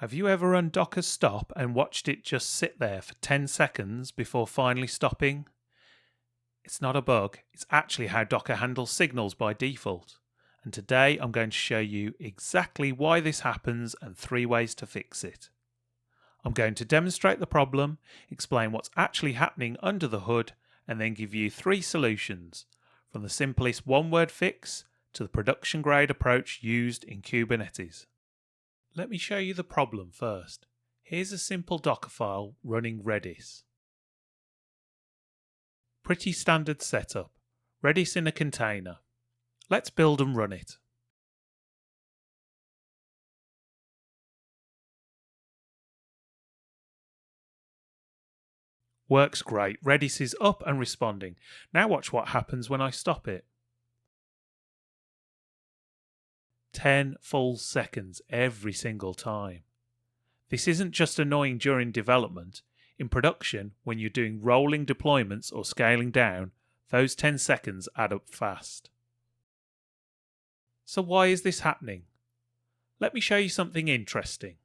Have you ever run Docker stop and watched it just sit there for 10 seconds before finally stopping? It's not a bug, it's actually how Docker handles signals by default. And today I'm going to show you exactly why this happens and 3 ways to fix it. I'm going to demonstrate the problem, explain what's actually happening under the hood, and then give you 3 solutions, from the simplest one-word fix to the production-grade approach used in Kubernetes. Let me show you the problem first. Here's a simple Docker file running Redis. Pretty standard setup. Redis in a container. Let's build and run it. Works great. Redis is up and responding. Now watch what happens when I stop it. 10 full seconds every single time. This isn't just annoying during development. In production, when you're doing rolling deployments or scaling down, those 10 seconds add up fast. So why is this happening? Let me show you something interesting.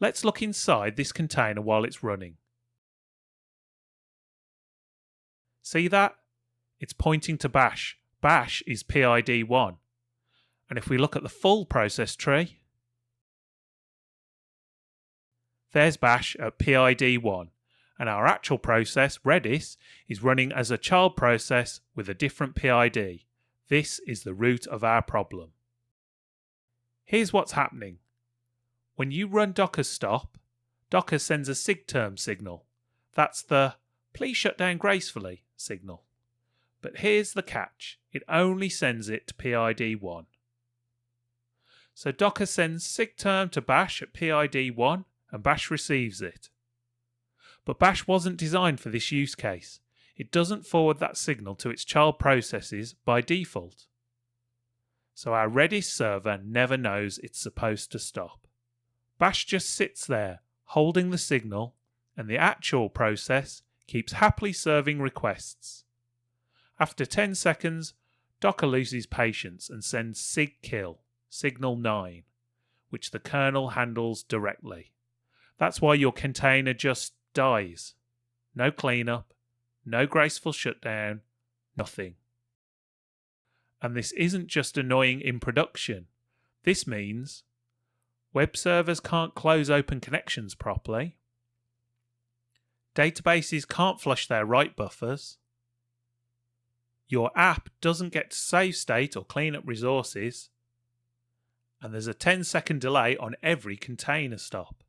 Let's look inside this container while it's running. See that? It's pointing to bash. Bash is PID 1. And if we look at the full process tree, there's bash at PID 1, and our actual process, Redis, is running as a child process with a different PID. This is the root of our problem. Here's what's happening. When you run Docker stop, Docker sends a SIGTERM signal. That's the "please shut down gracefully" signal. But here's the catch. It only sends it to PID 1. So Docker sends SIGTERM to bash at PID 1 and bash receives it. But bash wasn't designed for this use case. It doesn't forward that signal to its child processes by default. So our Redis server never knows it's supposed to stop. Bash just sits there, holding the signal, and the actual process keeps happily serving requests. After 10 seconds, Docker loses patience and sends SIGKILL, signal 9, which the kernel handles directly. That's why your container just dies. No cleanup, no graceful shutdown, nothing. And this isn't just annoying in production. This means web servers can't close open connections properly. Databases can't flush their write buffers. Your app doesn't get to save state or clean up resources. And there's a 10-second delay on every container stop.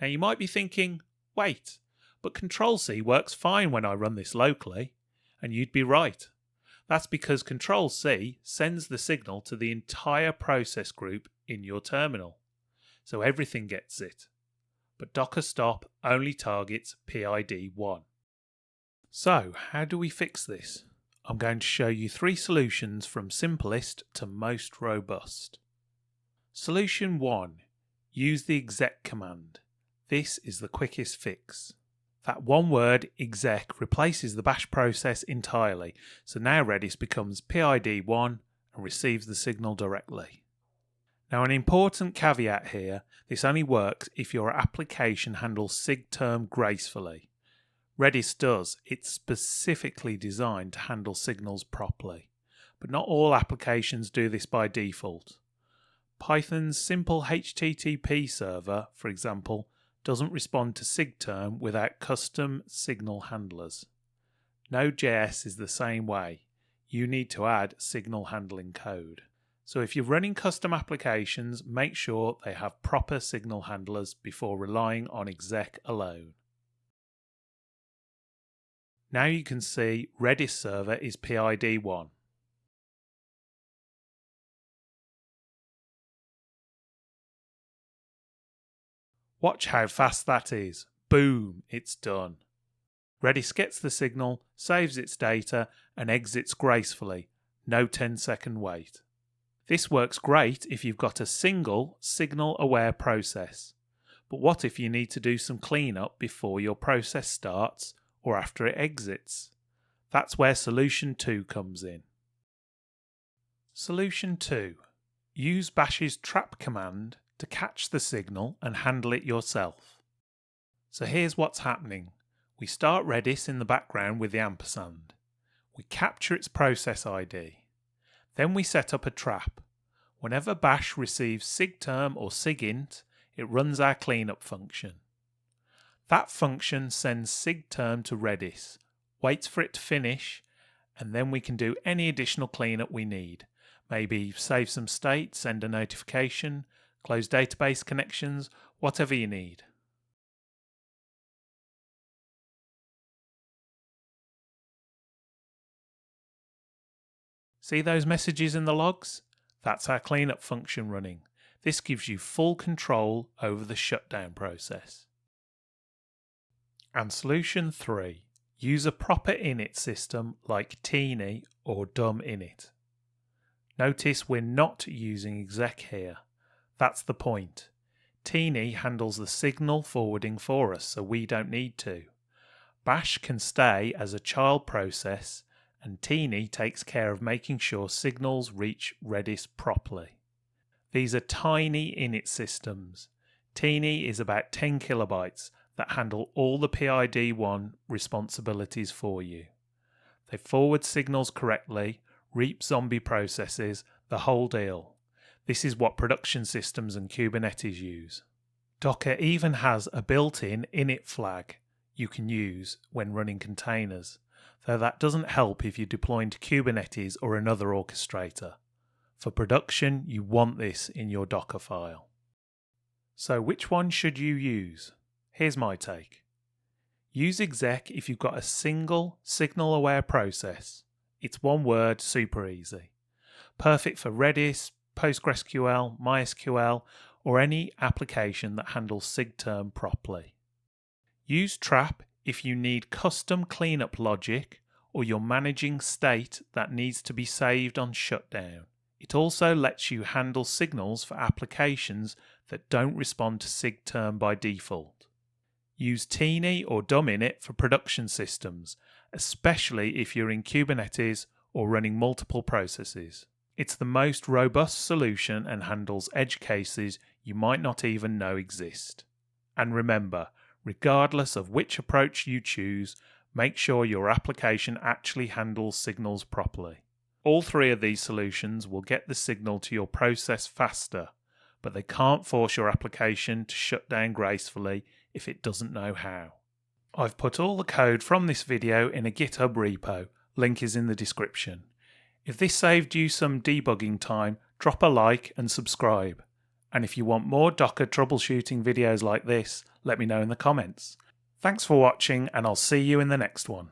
Now you might be thinking, wait, but Control-C works fine when I run this locally. And you'd be right. That's because Control-C sends the signal to the entire process group in your terminal. So everything gets it. But Docker stop only targets PID 1. So how do we fix this? I'm going to show you 3 solutions from simplest to most robust. Solution 1. Use the exec command. This is the quickest fix. That one word, exec, replaces the bash process entirely, so now Redis becomes PID 1 and receives the signal directly. Now an important caveat here, this only works if your application handles SIGTERM gracefully. Redis does, it's specifically designed to handle signals properly, but not all applications do this by default. Python's simple HTTP server, for example, doesn't respond to SIGTERM without custom signal handlers. Node.js is the same way. You need to add signal handling code. So if you're running custom applications, make sure they have proper signal handlers before relying on exec alone. Now you can see Redis server is PID 1. Watch how fast that is. Boom, it's done. Redis gets the signal, saves its data, and exits gracefully. No 10-second wait. This works great if you've got a single signal-aware process. But what if you need to do some cleanup before your process starts or after it exits? That's where solution 2 comes in. Solution 2. Use bash's trap command to catch the signal and handle it yourself. So here's what's happening. We start Redis in the background with the ampersand. We capture its process ID. Then we set up a trap. Whenever bash receives SIGTERM or SIGINT, it runs our cleanup function. That function sends SIGTERM to Redis, waits for it to finish, and then we can do any additional cleanup we need. Maybe save some state, send a notification, close database connections, whatever you need. See those messages in the logs? That's our cleanup function running. This gives you full control over the shutdown process. And solution 3. Use a proper init system like tini or dumb init. Notice we're not using exec here. That's the point. Tini handles the signal forwarding for us, so we don't need to. Bash can stay as a child process, and tini takes care of making sure signals reach Redis properly. These are tiny init systems. Tini is about 10 kilobytes that handle all the PID1 responsibilities for you. They forward signals correctly, reap zombie processes, the whole deal. This is what production systems and Kubernetes use. Docker even has a built-in init flag you can use when running containers, though that doesn't help if you're deploying to Kubernetes or another orchestrator. For production, you want this in your Docker file. So which one should you use? Here's my take. Use exec if you've got a single signal-aware process. It's one word, super easy. Perfect for Redis, PostgreSQL, MySQL, or any application that handles SIGTERM properly. Use trap if you need custom cleanup logic or you're managing state that needs to be saved on shutdown. It also lets you handle signals for applications that don't respond to SIGTERM by default. Use tini or dumb init for production systems, especially if you're in Kubernetes or running multiple processes. It's the most robust solution and handles edge cases you might not even know exist. And remember, regardless of which approach you choose, make sure your application actually handles signals properly. All 3 of these solutions will get the signal to your process faster, but they can't force your application to shut down gracefully if it doesn't know how. I've put all the code from this video in a GitHub repo, link is in the description. If this saved you some debugging time, drop a like and subscribe. And if you want more Docker troubleshooting videos like this, let me know in the comments. Thanks for watching, and I'll see you in the next one.